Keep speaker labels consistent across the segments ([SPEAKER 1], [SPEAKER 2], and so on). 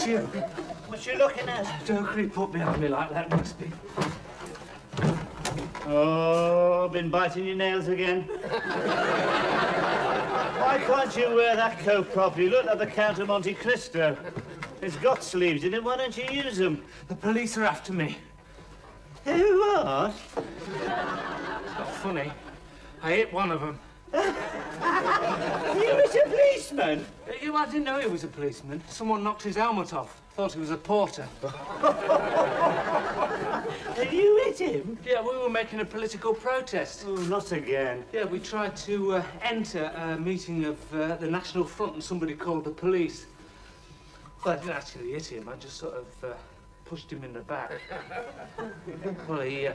[SPEAKER 1] It's you.
[SPEAKER 2] What you looking at?
[SPEAKER 1] Don't creep up behind me like that, must be.
[SPEAKER 2] Oh, been biting your nails again? Why can't you wear that coat properly? Look like the Count of Monte Cristo. It's got sleeves in it. Why don't you use them?
[SPEAKER 1] The police are after me.
[SPEAKER 2] Who are?
[SPEAKER 1] It's not funny. I hit one of them.
[SPEAKER 2] You was a policeman?
[SPEAKER 1] I didn't know he was a policeman. Someone knocked his helmet off. Thought he was a porter.
[SPEAKER 2] And you hit him?
[SPEAKER 1] Yeah, we were making a political protest.
[SPEAKER 2] Oh, not again.
[SPEAKER 1] Yeah, we tried to enter a meeting of the National Front and somebody called the police. Well, I didn't actually hit him. I just sort of pushed him in the back. Well, he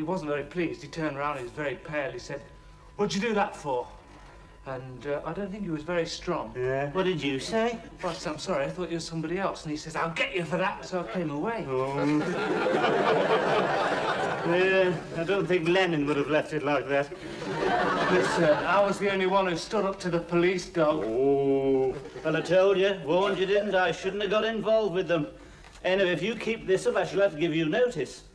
[SPEAKER 1] wasn't very pleased. He turned around, he was very pale. He said, "What'd you do that for?" And I don't think he was very strong.
[SPEAKER 2] Yeah. What did you say?
[SPEAKER 1] Well, I said, "I'm sorry, I thought you were somebody else." And he says, "I'll get you for that." So I came away.
[SPEAKER 2] Oh. Yeah, I don't think Lenin would have left it like that.
[SPEAKER 1] Listen, I was the only one who stood up to the police dog.
[SPEAKER 2] Oh. Well, I told you, warned you, didn't I? Shouldn't have got involved with them. Anyway, if you keep this up, I shall have to give you notice.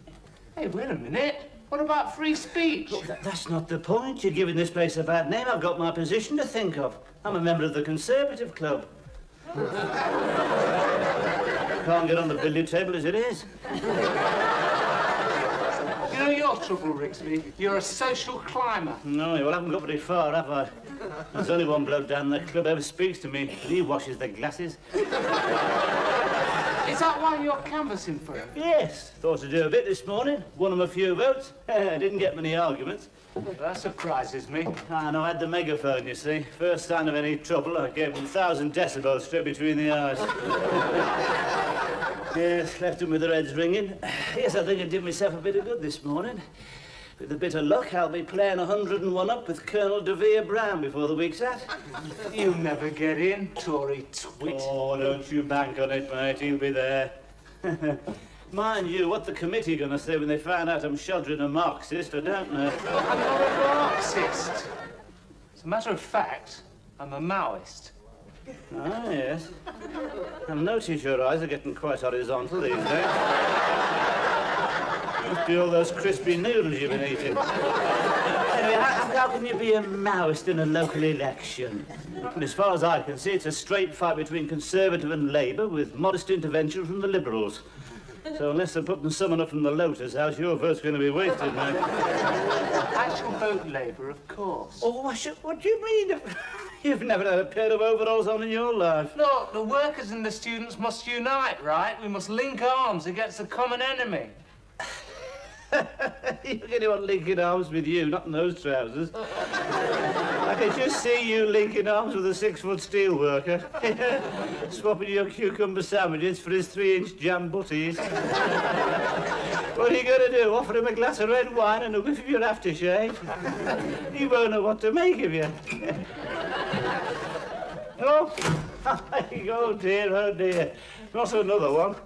[SPEAKER 1] Hey, wait a minute. What about free speech?
[SPEAKER 2] Look, that's not the point. You're giving this place a bad name. I've got my position to think of. I'm a member of the Conservative Club. Can't get on the billiard table as it is.
[SPEAKER 1] You know your trouble, Rigsby? You're a social climber.
[SPEAKER 2] No, well, I haven't got very far, have I? There's only one bloke down the club ever speaks to me, and he washes the glasses.
[SPEAKER 1] Is that why you're canvassing for him?
[SPEAKER 2] Yes. Thought to do a bit this morning. Won him a few votes. Didn't get many arguments.
[SPEAKER 1] That surprises me.
[SPEAKER 2] I know, I had the megaphone, you see. First sign of any trouble, I gave him 1,000 decibels straight between the eyes. Yes, left them with their heads ringing. Yes, I think I did myself a bit of good this morning. With a bit of luck, I'll be playing 101 up with Colonel De Vere Brown before the week's out.
[SPEAKER 1] You'll never get in, Tory twit.
[SPEAKER 2] Oh, don't you bank on it, mate. He'll be there. Mind you, what the committee going to say when they find out I'm shuddering a Marxist, I don't know.
[SPEAKER 1] I'm not a Marxist. As a matter of fact, I'm a Maoist.
[SPEAKER 2] Ah, yes. I've noticed your eyes are getting quite horizontal these days. Must be all those crispy noodles you've been eating. Anyway, how can you be a Maoist in a local election? And as far as I can see, it's a straight fight between Conservative and Labour with modest intervention from the Liberals. So unless they're putting someone up from the Lotus House, your vote's going to be wasted, mate.
[SPEAKER 1] Actual vote Labour, of course.
[SPEAKER 2] Oh, what do you mean? You've never had a pair of overalls on in your life.
[SPEAKER 1] Look, the workers and the students must unite, right? We must link arms against the common enemy.
[SPEAKER 2] You're going to want linking arms with you, not in those trousers. I can just see you linking arms with a 6-foot steel worker. Swapping your cucumber sandwiches for his 3-inch jam butties. What are you going to do? Offer him a glass of red wine and a whiff of your aftershave? He won't know what to make of you. Oh, oh dear. Not another one.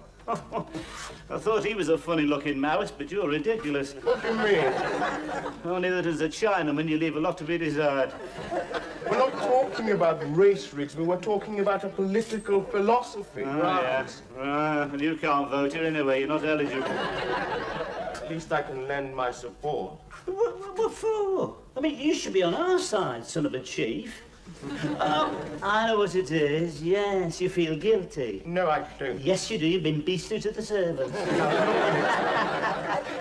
[SPEAKER 2] I thought he was a funny-looking Maoist, but you're ridiculous.
[SPEAKER 3] What do you mean?
[SPEAKER 2] Only that as a Chinaman, you leave a lot to be desired.
[SPEAKER 3] We're not talking about race, Rigsby. We're talking about a political philosophy.
[SPEAKER 2] Oh, yes. Well, you can't vote here anyway. You're not eligible.
[SPEAKER 3] At least I can lend my support.
[SPEAKER 2] What for? I mean, you should be on our side, son of a chief. Oh, I know what it is. Yes, you feel guilty.
[SPEAKER 3] No, I don't.
[SPEAKER 2] Yes, you do. You've been beastly to the servants.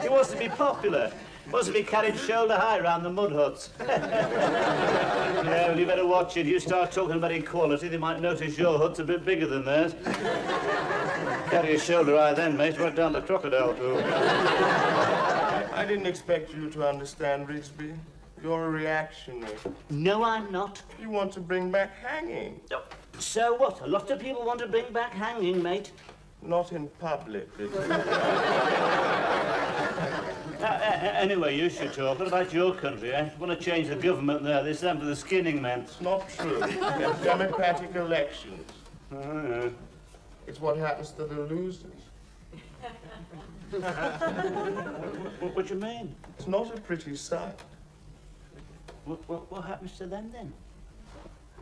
[SPEAKER 2] He wants to be popular. Wants to be carried shoulder high round the mud huts. Yeah, well, you better watch it. You start talking about equality, they might notice your hut's a bit bigger than theirs. Carry your shoulder high then, mate. Right down the crocodile pool.
[SPEAKER 3] I didn't expect you to understand, Rigsby. You're a reactionary.
[SPEAKER 2] No, I'm not.
[SPEAKER 3] You want to bring back hanging.
[SPEAKER 2] Oh, so what? A lot of people want to bring back hanging, mate.
[SPEAKER 3] Not in public, Rigsby.
[SPEAKER 2] Anyway, you should talk. What about your country, eh? Want to change the government there, this time for the skinning men.
[SPEAKER 3] It's not true. They're democratic elections.
[SPEAKER 2] Oh, yeah.
[SPEAKER 3] It's what happens to the losers.
[SPEAKER 2] What do you mean?
[SPEAKER 3] It's not a pretty sight.
[SPEAKER 2] What happens to them, then?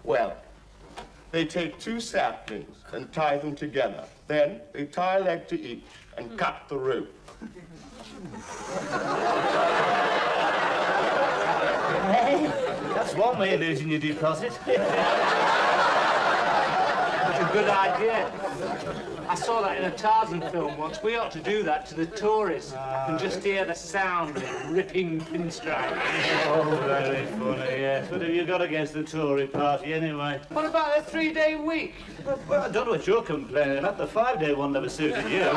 [SPEAKER 3] Well, They take 2 saplings and tie them together. Then they tie a leg to each and cut the rope.
[SPEAKER 2] Hey, that's one way of losing your deposit.
[SPEAKER 1] That's a good idea. I saw that in a Tarzan film once. We ought to do that to the tourists and just hear the sound of ripping pinstripes.
[SPEAKER 2] Oh, very funny, yes. What have you got against the Tory party, anyway?
[SPEAKER 1] What about a 3-day week?
[SPEAKER 2] Well, I don't know what you're complaining about. The 5-day one never suited you.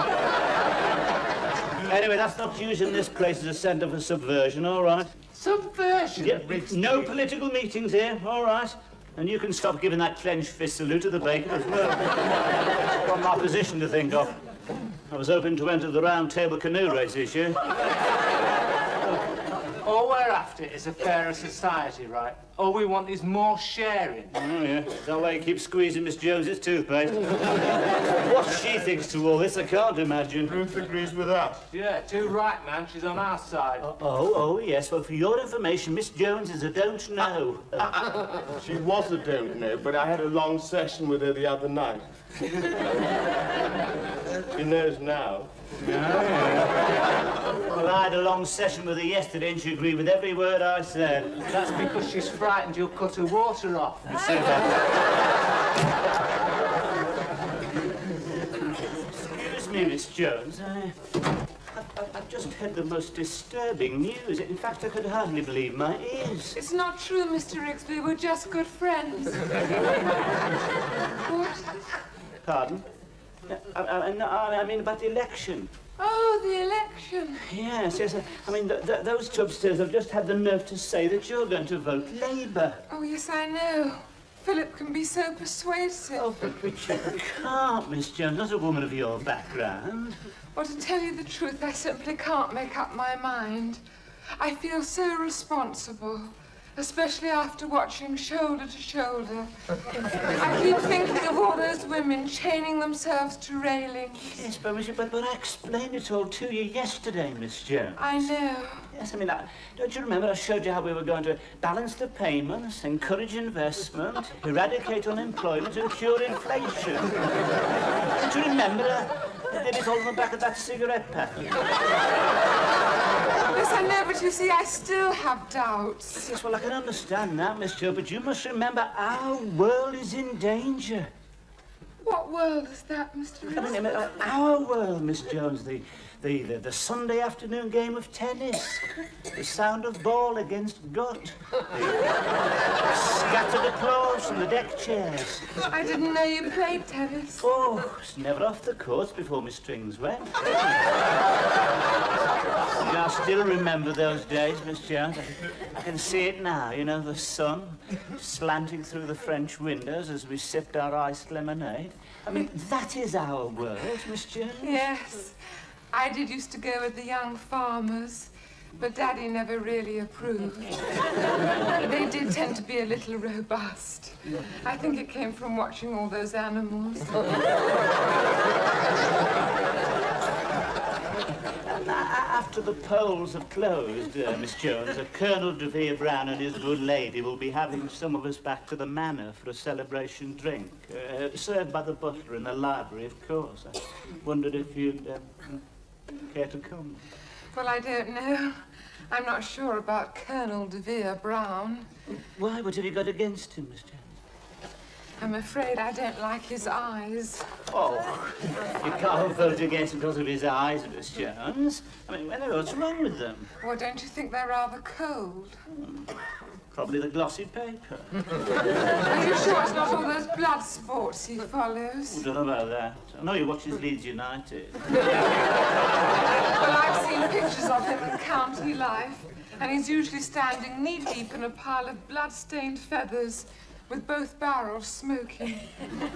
[SPEAKER 2] Anyway, that's not using this place as a centre for subversion, all right?
[SPEAKER 1] Subversion?
[SPEAKER 2] Yeah, no political meetings here, all right? And you can stop giving that clenched fist salute to the baker as well. Got my position to think of. I was hoping to enter the round table canoe race this year.
[SPEAKER 1] All we're after is a fairer society, right? All we want is more sharing.
[SPEAKER 2] Oh, yeah. Is that why you keep squeezing Miss Jones's toothpaste? What she thinks to all this, I can't imagine.
[SPEAKER 3] Ruth agrees with us.
[SPEAKER 1] Yeah, too right, man. She's on our side.
[SPEAKER 2] Oh, yes. Well, for your information, Miss Jones is a don't know.
[SPEAKER 3] She was a don't know, but I had a long session with her the other night. She knows now.
[SPEAKER 2] Well, I had a long session with her yesterday and she agreed with every word I said.
[SPEAKER 1] That's because she's frightened you'll cut her water off.
[SPEAKER 2] You see that? Excuse me, Miss Jones. I've just heard the most disturbing news. In fact, I could hardly believe my ears.
[SPEAKER 4] It's not true, Mr. Rigsby. We're just good friends. What?
[SPEAKER 2] Pardon? I mean about the election.
[SPEAKER 4] Oh, the election.
[SPEAKER 2] Yes. I mean, those two upstairs have just had the nerve to say that you're going to vote Labour.
[SPEAKER 4] Oh, yes, I know. Philip can be so persuasive.
[SPEAKER 2] Oh, but you can't, Miss Jones. Not a woman of your background.
[SPEAKER 4] Well, to tell you the truth, I simply can't make up my mind. I feel so responsible, especially after watching Shoulder to Shoulder. I keep thinking of all those women chaining themselves to railings.
[SPEAKER 2] Yes, but I explained it all to you yesterday, Miss Jones.
[SPEAKER 4] I know.
[SPEAKER 2] Yes, I mean, don't you remember I showed you how we were going to balance the payments, encourage investment, eradicate unemployment and cure inflation? Don't you remember? I did it all on the back of that cigarette packet.
[SPEAKER 4] Yes, I know, but you see, I still have doubts.
[SPEAKER 2] Yes, well, I can understand that, Miss Jones, but you must remember our world is in danger.
[SPEAKER 4] What world is that, Mr.
[SPEAKER 2] I
[SPEAKER 4] Rigsby?
[SPEAKER 2] mean, our world, Miss Jones, the Sunday afternoon game of tennis, the sound of ball against gut, the scattered applause from the deck chairs.
[SPEAKER 4] I didn't know you played tennis.
[SPEAKER 2] Oh, it's never off the course before my strings went. I still remember those days, Miss Jones. I can see it now, you know, the sun slanting through the French windows as we sipped our iced lemonade. I mean, that is our world, Miss Jones.
[SPEAKER 4] Yes. I used to go with the young farmers, but Daddy never really approved. They did tend to be a little robust. I think it came from watching all those animals.
[SPEAKER 2] After the polls have closed, Miss Jones, Colonel de Vere Brown and his good lady will be having some of us back to the manor for a celebration drink, served by the butler in the library, of course. I wondered if you'd care to come.
[SPEAKER 4] Well, I don't know. I'm not sure about Colonel de Vere Brown.
[SPEAKER 2] Why? What have you got against him, Miss Jones?
[SPEAKER 4] I'm afraid I don't like his eyes.
[SPEAKER 2] Oh, you can't vote against him because of his eyes, Miss Jones. I mean, what's wrong with them?
[SPEAKER 4] Well, don't you think they're rather cold?
[SPEAKER 2] Probably the glossy paper.
[SPEAKER 4] Are you sure it's not all those blood sports he follows?
[SPEAKER 2] I don't know about that. I know he watches Leeds United.
[SPEAKER 4] Well, I've seen pictures of him in county life, and he's usually standing knee-deep in a pile of blood-stained feathers, with both barrels smoking.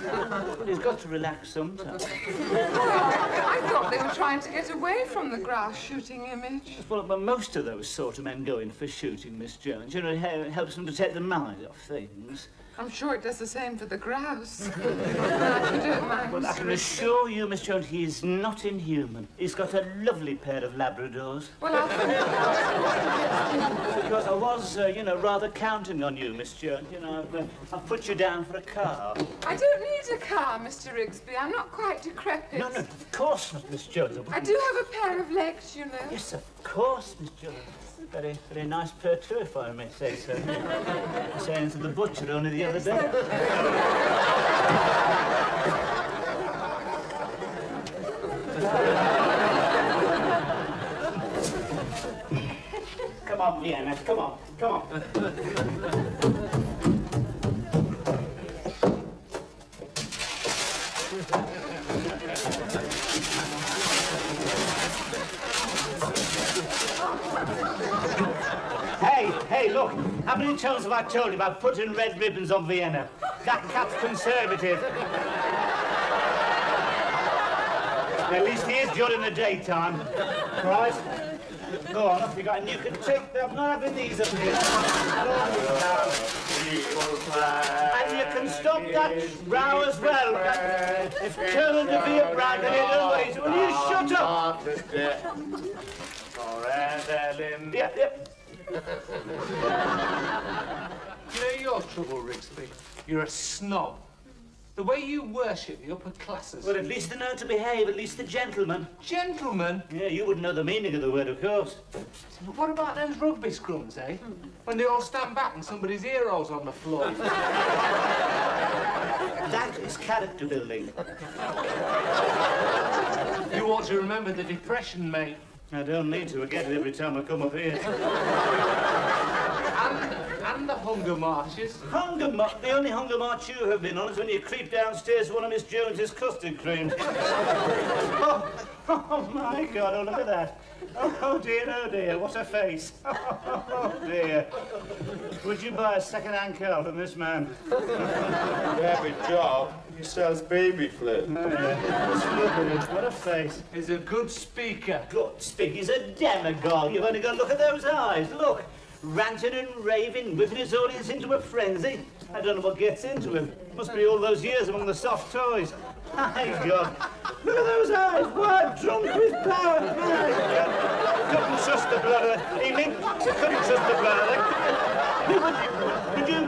[SPEAKER 2] Well, he's got to relax sometimes.
[SPEAKER 4] Well, I thought they were trying to get away from the grass shooting image.
[SPEAKER 2] Well, but most of those sort of men go in for shooting, Miss Jones. You know, it helps them to take the mind off things.
[SPEAKER 4] I'm sure it does the same for the grouse. If you don't mind,
[SPEAKER 2] Well, I
[SPEAKER 4] Mr.
[SPEAKER 2] can
[SPEAKER 4] Rigsby.
[SPEAKER 2] assure you, Miss Jones, he is not inhuman. He's got a lovely pair of Labradors.
[SPEAKER 4] Well, I'll think about it.
[SPEAKER 2] Because I was, rather counting on you, Miss Jones. I've put you down for a car.
[SPEAKER 4] I don't need a car, Mr. Rigsby. I'm not quite decrepit.
[SPEAKER 2] No, of course not, Miss Jones.
[SPEAKER 4] I do have a pair of legs, you know.
[SPEAKER 2] Yes, of course, Miss Jones. Very, very nice pair too, if I may say so. I was saying to the butcher only the other day. Come on, Vienna, come on, come on. Hey, look, how many times have I told you about putting red ribbons on Vienna? That cat's conservative. At least he is during the daytime. Right? Go on, off you go. And you can take them. I'm not having these up here. And you can stop that row as well. If Colonel de Vere branded it always, will you shut up? Yep.
[SPEAKER 1] You know your trouble, Rigsby? You're a snob. The way you worship the upper classes.
[SPEAKER 2] Well, at least they know to behave, at least the gentlemen.
[SPEAKER 1] Gentlemen?
[SPEAKER 2] Yeah, you wouldn't know the meaning of the word, of course.
[SPEAKER 1] What about those rugby scrums, eh? When they all stand back and somebody's ear rolls on the floor.
[SPEAKER 2] That is character building.
[SPEAKER 1] You ought to remember the Depression, mate.
[SPEAKER 2] I don't need to. I get it every time I come up here.
[SPEAKER 1] And the hunger marches.
[SPEAKER 2] The only hunger march you have been on is when you creep downstairs to one of Miss Jones's custard creams. Oh, my God, oh, look at that. Oh, dear, what a face. Oh, dear. Would you buy a second-hand car from this man?
[SPEAKER 3] Happy job. He sells baby flesh.
[SPEAKER 2] Oh, yeah. Just look at it. What a face.
[SPEAKER 1] He's a good speaker.
[SPEAKER 2] Good speak. He's a demagogue. You've only got to look at those eyes. Look. Ranting and raving, whipping his audience into a frenzy. I don't know what gets into him. Must be all those years among the soft toys. My God. Look at those eyes. What? Drunk with power. My God. Couldn't trust the blood. Evening. Couldn't trust the blood. Could you?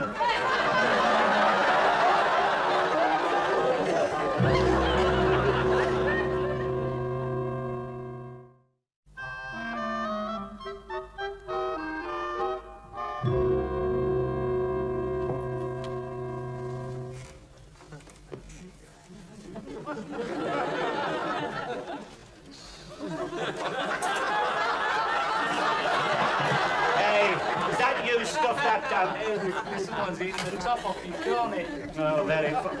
[SPEAKER 2] Stuff that down.
[SPEAKER 1] Someone's eating the top off your cornet.
[SPEAKER 2] Oh, very fun.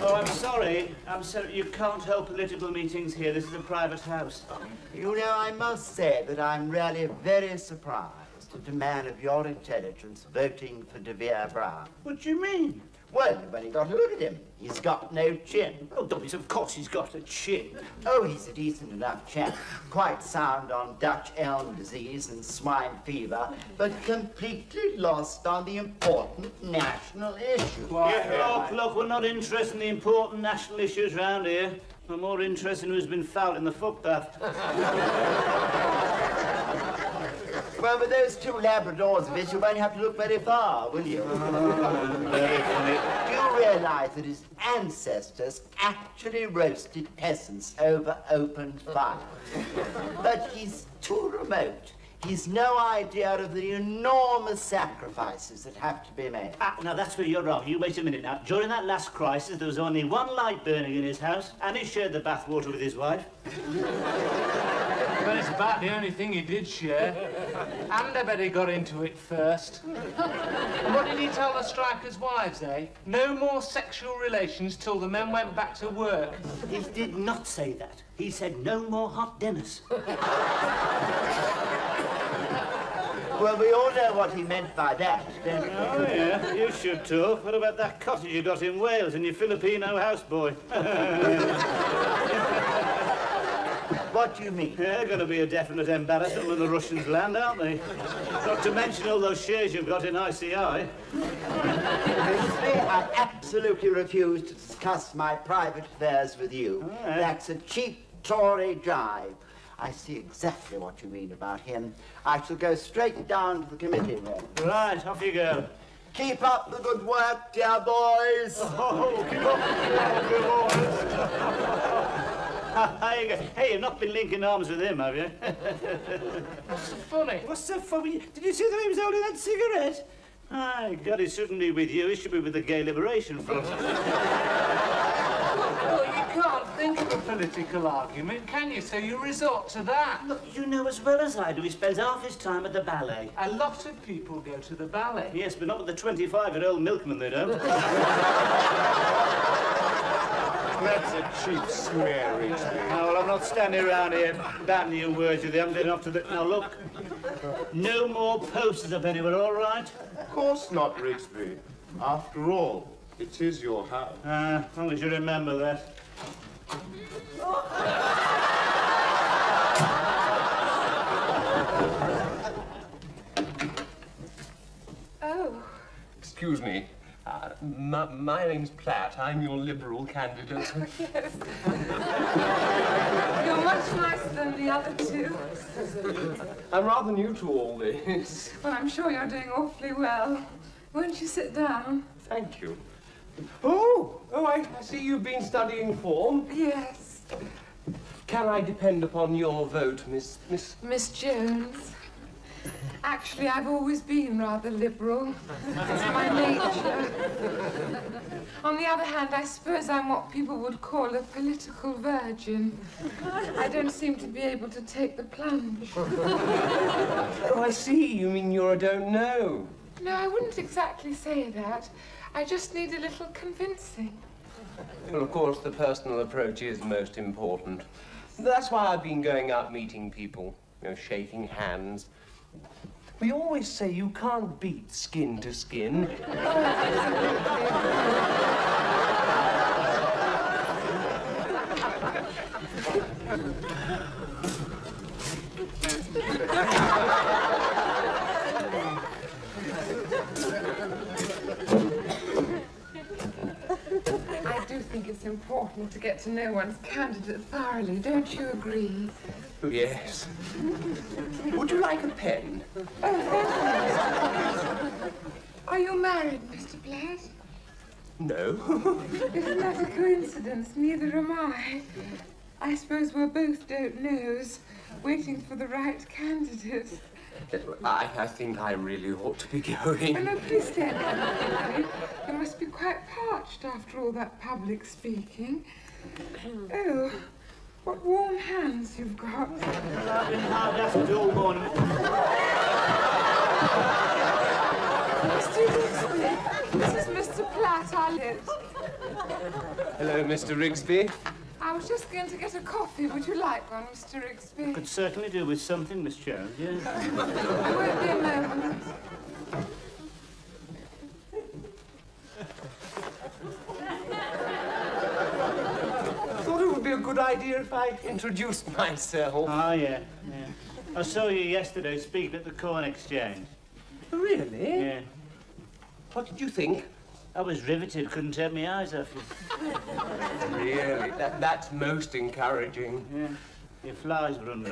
[SPEAKER 2] Oh, I'm sorry. You can't hold political meetings here. This is a private house.
[SPEAKER 5] You know, I must say that I'm really very surprised at a man of your intelligence voting for De Vere Brown.
[SPEAKER 2] What do you mean?
[SPEAKER 5] Well, when you got to look at him, he's got no chin.
[SPEAKER 2] Oh, Dobbies, of course he's got a chin.
[SPEAKER 5] Oh, he's a decent enough chap. Quite sound on Dutch elm disease and swine fever, but completely lost on the important national issue.
[SPEAKER 2] Look, we're not interested in the important national issues round here. We're more interested in who's been fouled in the footpath.
[SPEAKER 5] Well, with those two Labradors of his, you won't have to look very far, will you?
[SPEAKER 2] Very funny.
[SPEAKER 5] Do you realize that his ancestors actually roasted peasants over open fire? But he's too remote. He's no idea of the enormous sacrifices that have to be made.
[SPEAKER 2] Now, that's where you're wrong. You wait a minute now. During that last crisis, there was only one light burning in his house, and he shared the bathwater with his wife.
[SPEAKER 1] Well, it's about the only thing he did share. And I bet he got into it first. And what did he tell the strikers' wives, eh? No more sexual relations till the men went back to work.
[SPEAKER 2] He did not say that. He said no more hot dinners.
[SPEAKER 5] Well, we all know what he meant by that, don't we?
[SPEAKER 2] Oh, yeah, you should talk. What about that cottage you got in Wales and your Filipino houseboy?
[SPEAKER 5] What do you mean?
[SPEAKER 2] They're going to be a definite embarrassment when the Russians land, aren't they? Not to mention all those shares you've got in ICI.
[SPEAKER 5] Rigsby, I absolutely refuse to discuss my private affairs with you.
[SPEAKER 2] All right.
[SPEAKER 5] That's a cheap Tory jive. I see exactly what you mean about him. I shall go straight down to the committee room.
[SPEAKER 2] Right, off you go.
[SPEAKER 5] Keep up the good work, dear boys.
[SPEAKER 2] Oh, keep up the boys. Hey, you've not been linking arms with him, have you?
[SPEAKER 1] What's so funny?
[SPEAKER 2] What's so funny? Did you see that he was holding that cigarette? My God, he shouldn't be with you. He should be with the Gay Liberation Front.
[SPEAKER 1] Well, you can't think of a political argument, can you? So you resort to that.
[SPEAKER 2] Look, you know as well as I do, he spends half his time at the ballet.
[SPEAKER 1] A lot of people go to the ballet.
[SPEAKER 2] Yes, but not with the 25-year-old milkman, they don't.
[SPEAKER 3] That's a cheap smear, Rigsby.
[SPEAKER 2] Now, well, I'm not standing around here batting you words with you. I'm getting off to the... Now, look. No more posters up anywhere, all right?
[SPEAKER 3] Of course not, Rigsby. After all, it is your house.
[SPEAKER 2] As long as you remember that.
[SPEAKER 4] Oh,
[SPEAKER 6] Excuse me. My name's Platt. I'm your Liberal candidate.
[SPEAKER 4] yes. You're much nicer than the other two.
[SPEAKER 6] I'm rather new to all this.
[SPEAKER 4] Well, I'm sure you're doing awfully well. Won't you sit down?
[SPEAKER 6] Thank you. Oh, I see you've been studying form.
[SPEAKER 4] Yes.
[SPEAKER 6] Can I depend upon your vote, Miss...
[SPEAKER 4] Miss Jones. Actually, I've always been rather liberal. It's my nature. On the other hand, I suppose I'm what people would call a political virgin. I don't seem to be able to take the plunge.
[SPEAKER 6] Oh, I see. You mean you're a don't know.
[SPEAKER 4] No, I wouldn't exactly say that. I just need a little convincing.
[SPEAKER 6] Well, of course, the personal approach is most important. That's why I've been going out meeting people, shaking hands. We always say you can't beat skin to skin.
[SPEAKER 4] I do think it's important to get to know one's candidate thoroughly, don't you agree?
[SPEAKER 6] Yes. Would you like a pen?
[SPEAKER 4] Are you married, Mr. Platt?
[SPEAKER 6] No.
[SPEAKER 4] Isn't that a coincidence? Neither am I. I suppose we're both don't knows, waiting for the right candidate.
[SPEAKER 6] I think I really ought to be going.
[SPEAKER 4] Oh, no, please stand up. You must be quite parched after all that public speaking. Oh, what warm hands you've got.
[SPEAKER 2] I've been hard at it all morning.
[SPEAKER 4] Mr. Rigsby, this is Mr. Platt, our lit.
[SPEAKER 6] Hello, Mr. Rigsby.
[SPEAKER 4] I was just going to get a coffee. Would you like one, Mr. Rigsby?
[SPEAKER 2] Could certainly do with something, Miss Jones, yes.
[SPEAKER 4] I won't be a moment.
[SPEAKER 6] I thought it would be a good idea if I introduced myself.
[SPEAKER 2] Oh, yeah. I saw you yesterday speaking at the Corn Exchange.
[SPEAKER 6] Really?
[SPEAKER 2] Yeah.
[SPEAKER 6] What did you think?
[SPEAKER 2] I was riveted, couldn't take my eyes off you.
[SPEAKER 6] Really? That's most encouraging.
[SPEAKER 2] Yeah. Your flies run.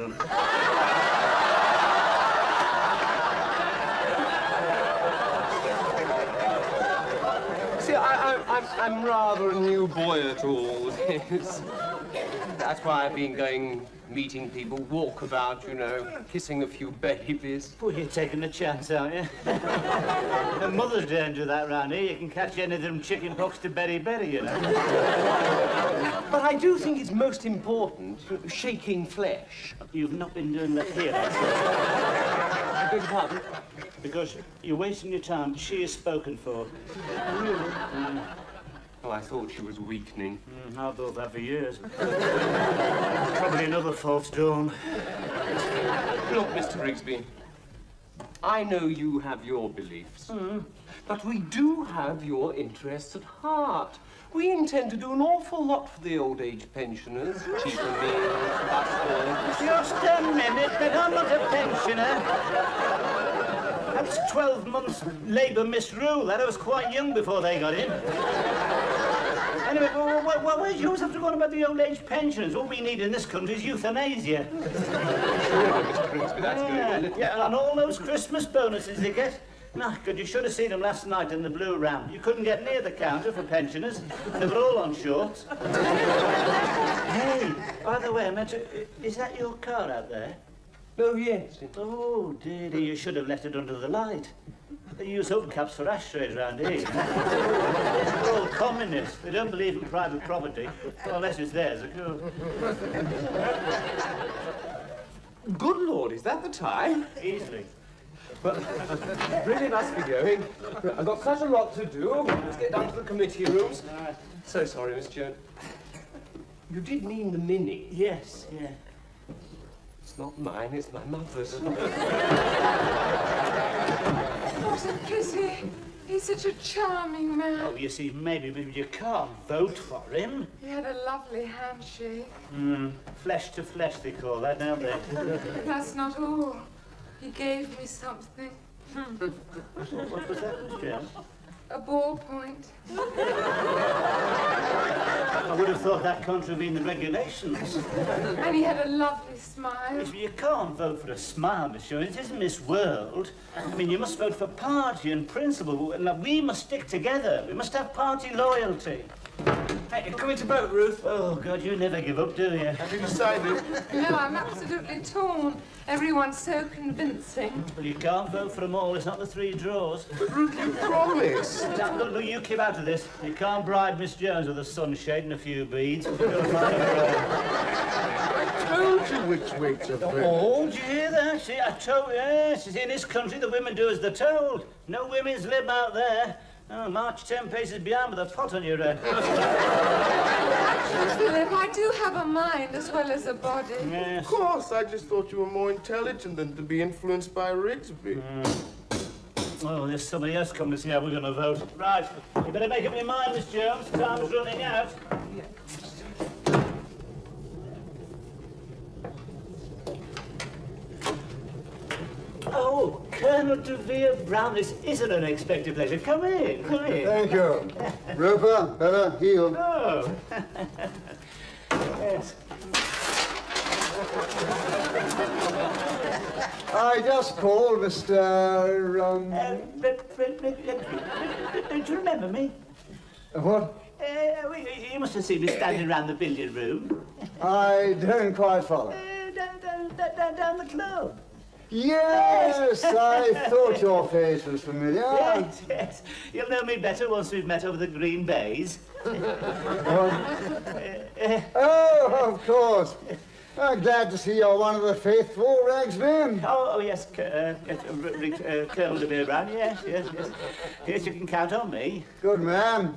[SPEAKER 6] See, I'm rather a new boy at all this. That's why I've been going, meeting people, walkabout, kissing a few babies.
[SPEAKER 2] Well, you're taking a chance, aren't you? And Mother's Day and do that round here. You can catch anything from chicken pox to berry, you know.
[SPEAKER 6] But I do think it's most important, shaking flesh.
[SPEAKER 2] You've not been doing that here.
[SPEAKER 6] I beg your pardon?
[SPEAKER 2] Because you're wasting your time. She is spoken for.
[SPEAKER 6] Oh, I thought she was weakening.
[SPEAKER 2] I've thought that for years. Probably another false dawn.
[SPEAKER 6] Look, Mr. Rigsby, I know you have your beliefs, but we do have your interests at heart. We intend to do an awful lot for the old age pensioners. Cheaper meals, buses.
[SPEAKER 2] Just a minute, but I'm not a pensioner. That's 12 months Labour misrule. That I was quite young before they got in. Anyway, why do you always have to go on about the old age pensioners? All we need in this country is euthanasia. Yeah, and all those Christmas bonuses they get. No, God, you should have seen them last night in the Blue Ram. You couldn't get near the counter for pensioners. They were all on shorts. Hey, by the way, I meant to... Is that your car out there?
[SPEAKER 6] Oh, yes.
[SPEAKER 2] Oh, dearie, you should have let it under the light. They use hubcaps for ashtrays round here. They're all communists. They don't believe in private property, unless it's theirs, of course.
[SPEAKER 6] Good Lord, is that the time?
[SPEAKER 2] Easily.
[SPEAKER 6] Well, I really must be going. I've got such a lot to do. Let's get down to the committee rooms. So sorry, Miss Jones. You did mean the Mini.
[SPEAKER 2] Yes, yeah.
[SPEAKER 6] It's not mine, it's my mother's.
[SPEAKER 4] What a pity. He's such a charming man.
[SPEAKER 2] Oh, you see, maybe you can't vote for him.
[SPEAKER 4] He had a lovely handshake.
[SPEAKER 2] Flesh to flesh, they call that, don't they?
[SPEAKER 4] That's not all. He gave me something.
[SPEAKER 2] What was that, Miss Jones?
[SPEAKER 4] A ballpoint.
[SPEAKER 2] I would have thought that contravened the regulations.
[SPEAKER 4] And he had a lovely smile.
[SPEAKER 2] Yes, but you can't vote for a smile, Miss Jones. It isn't Miss World. I mean, you must vote for party and principle. Now, we must stick together. We must have party loyalty.
[SPEAKER 1] Hey, coming to vote, Ruth?
[SPEAKER 2] Oh, God, you never give up, do you?
[SPEAKER 3] Have you decided?
[SPEAKER 4] No, I'm absolutely torn. Everyone's so convincing.
[SPEAKER 2] Well, you can't vote for them all. It's not the three draws.
[SPEAKER 3] But Ruth, you promised.
[SPEAKER 2] Now, look, you keep out of this. You can't bribe Miss Jones with a sunshade and a few beads.
[SPEAKER 3] I told you which way to vote.
[SPEAKER 2] Oh, do you hear that? See, I told you. Yes, in this country, the women do as they're told. No women's lib out there. Oh, march 10 paces behind with a pot on your head.
[SPEAKER 4] Philip, I do have a mind as well as a body.
[SPEAKER 2] Yes.
[SPEAKER 3] Of course, I just thought you were more intelligent than to be influenced by Rigsby.
[SPEAKER 2] Oh, there's somebody else coming to see how we're going to vote. Right, you better make up your mind, Miss Jones. Time's running out. Oh, Colonel de Vere Brown, this is an unexpected pleasure. Come in, come in.
[SPEAKER 7] Thank you. Roper, better, heel.
[SPEAKER 2] Oh. Yes.
[SPEAKER 7] I just called Mr.
[SPEAKER 2] Don't you remember me?
[SPEAKER 7] What?
[SPEAKER 2] You must have seen me standing around the billiard room.
[SPEAKER 7] I don't quite follow.
[SPEAKER 2] Down the club.
[SPEAKER 7] Yes, I thought your face was familiar.
[SPEAKER 2] Yes, yes. You'll know me better once we've met over the green bays.
[SPEAKER 7] Oh, of course. I'm glad to see you're one of the faithful Ragsmen.
[SPEAKER 2] Oh, yes, Colonel de Vere Brown, yes. Yes, you can count on me.
[SPEAKER 7] Good man.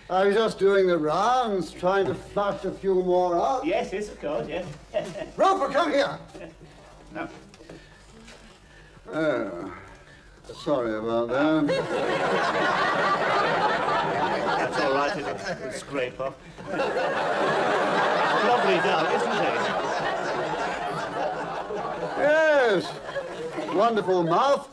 [SPEAKER 7] I was just doing the rounds, trying to flush a few more out.
[SPEAKER 2] Yes, of course, yes.
[SPEAKER 7] Roper, come here.
[SPEAKER 2] No.
[SPEAKER 7] Oh, sorry about that.
[SPEAKER 2] That's all right, it'll scrape off. Lovely dog, isn't it?
[SPEAKER 7] Yes, wonderful mouth.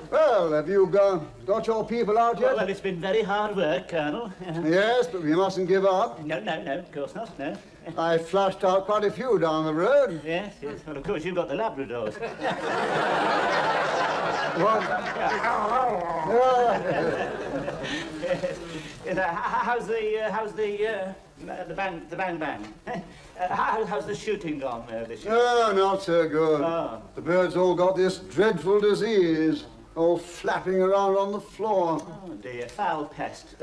[SPEAKER 7] Well, have you got your people out yet?
[SPEAKER 2] Well, it's been very hard work, Colonel.
[SPEAKER 7] Yes, but we mustn't give up.
[SPEAKER 2] No, of course not, no.
[SPEAKER 7] I flushed out quite a few down the road.
[SPEAKER 2] Yes. Well, of course, you've got the Labradors.
[SPEAKER 7] What?
[SPEAKER 2] How's the bang? How's the shooting gone this year?
[SPEAKER 7] Oh, not so good.
[SPEAKER 2] Oh.
[SPEAKER 7] The birds all got this dreadful disease, all flapping around on the floor.
[SPEAKER 2] Oh, dear, foul pest.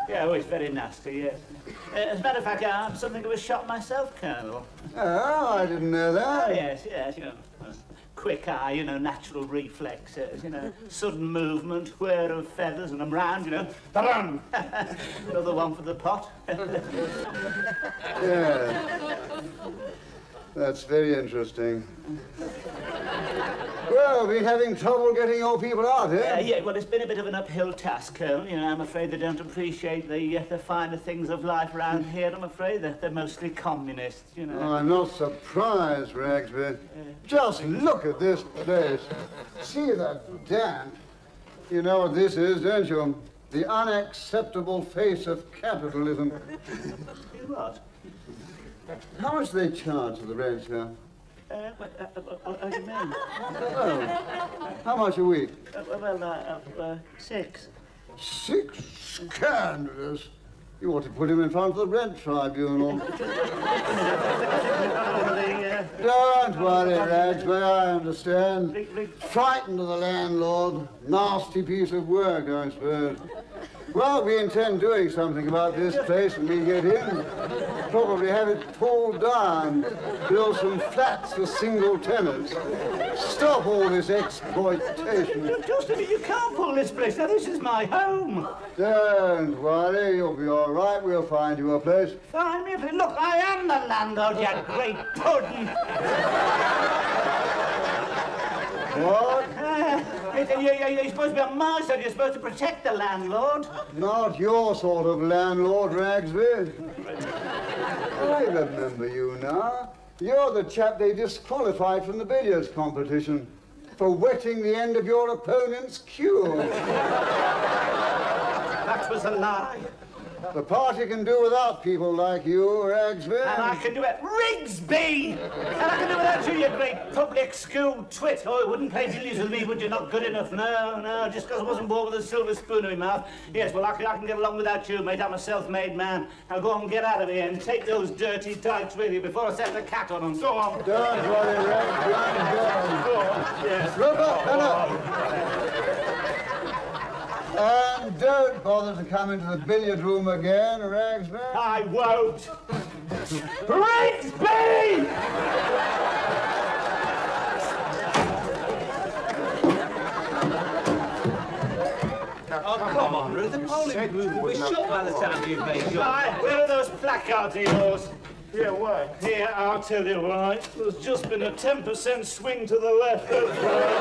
[SPEAKER 2] Yeah, oh, it's very nasty, yes. As a matter of fact, I'm something of a shot myself, Colonel.
[SPEAKER 7] Oh, I didn't know
[SPEAKER 2] Oh,
[SPEAKER 7] that.
[SPEAKER 2] yes, you know. Quick eye, you know, natural reflexes, you know, sudden movement, whir of feathers, and I'm round, you know. Ta-dum! Another one for the pot.
[SPEAKER 7] Yeah. That's very interesting. Well, been having trouble getting your people out, eh?
[SPEAKER 2] Yeah, well, it's been a bit of an uphill task, Colonel. You know, I'm afraid they don't appreciate the finer things of life around here. I'm afraid they're mostly communists, you know.
[SPEAKER 7] Oh, I'm not surprised, Ragsby. Just look at this place. See that damp. You know what this is, don't you? The unacceptable face of capitalism.
[SPEAKER 2] What?
[SPEAKER 7] How much do they charge for the rent here?
[SPEAKER 2] What do you mean?
[SPEAKER 7] Oh, how much a week?
[SPEAKER 2] 6.
[SPEAKER 7] 6? Scandalous. You ought to put him in front of the rent tribunal. Don't worry, Ragsby, I understand. Frightened of the landlord. Nasty piece of work, I suppose. Well, we intend doing something about this place when we get in. Probably have it pulled down, build some flats for single tenants. Stop all this exploitation.
[SPEAKER 2] Just a minute, you can't pull this place. Now, this is my home.
[SPEAKER 7] Don't worry, you'll be all right. We'll find you a place.
[SPEAKER 2] Find me a place. Look, I am the landlord, you great puddin'.
[SPEAKER 7] What?
[SPEAKER 2] You're supposed to be on my side. You're supposed to protect the landlord.
[SPEAKER 7] Not your sort of landlord, Ragsby. I remember you now. You're the chap they disqualified from the billiards competition for wetting the end of your opponent's cue.
[SPEAKER 2] That was a lie.
[SPEAKER 7] The party can do without people like you, Ragsby.
[SPEAKER 2] And I can do it. Rigsby! And I can do without you, you great public school twit. Oh, you wouldn't play billiards with me, would you? Not good enough. No, just because I wasn't born with a silver spoon in my mouth. Yes, well, I can get along without you, mate. I'm a self-made man. Now go on and get out of here and take those dirty dykes with you before I set the cat on them. Go on.
[SPEAKER 7] Don't worry, Ragsby.
[SPEAKER 2] Go on. Yes.
[SPEAKER 7] Look up, and don't bother to come into the billiard room again, Ragsby.
[SPEAKER 2] I won't. Rigsby!
[SPEAKER 1] Oh, come on, Ruth. The polling booth will be shut by the time you've made your...
[SPEAKER 2] Right, where are those placards of yours?
[SPEAKER 3] Yeah, why?
[SPEAKER 2] Here, I'll tell you why. There's just been a 10% swing to the left. That's right.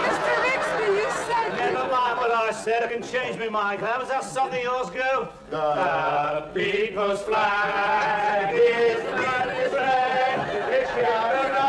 [SPEAKER 4] Mr. Rigsby, you said...
[SPEAKER 2] Never mind what I said. I can change my mind. How does that song of yours go? The people's flag is red. It's shouting out.